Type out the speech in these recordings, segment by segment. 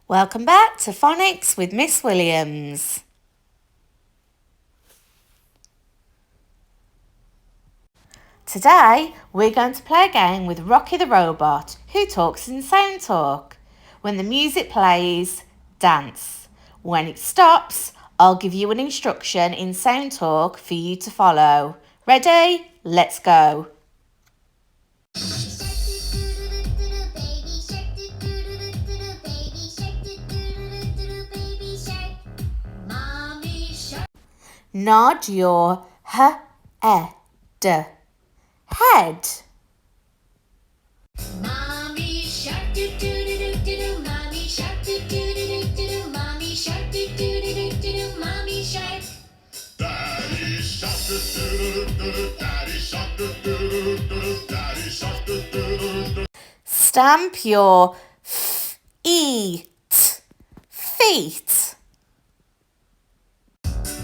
Welcome back to Phonics with Miss Williams. Today we're going to play a game with Rocky the Robot, who talks in sound talk. When the music plays, dance. When it stops, I'll give you an instruction in sound talk for you to follow. Ready? Let's go. Nod your head. Head. Mommy shark do do do do do do. Mommy shark do do do do do do. Mommy shark do do do do do do. Mommy shark. Daddy shark do do do do. Daddy shark do do do do. Daddy shark do do do do. Stamp your feet. Feet.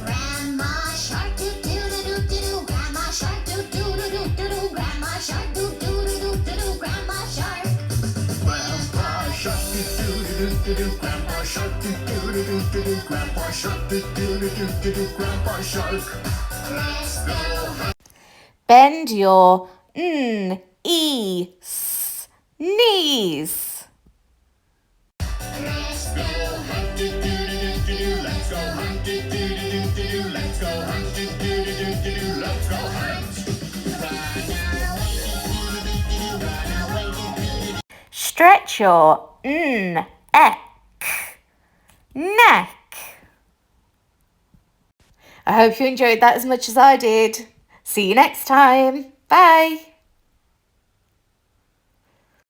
Grandma shark do do do do do do. Grandma shark do do do do do do. Grandma shark do do do do do do. Grandma shark. Grandpa shark do do do do do. Grandpa shark do do do do do. Grandpa shark do do do do do. Grandpa shark. Let's go. Bend your knees. Let's go. Hunt do do do do do. Let's go hunt do do do do do. Let's go hunt do do do do do. Let's go hunt. Stretch your neck. I hope you enjoyed that as much as I did. See you next time. Bye.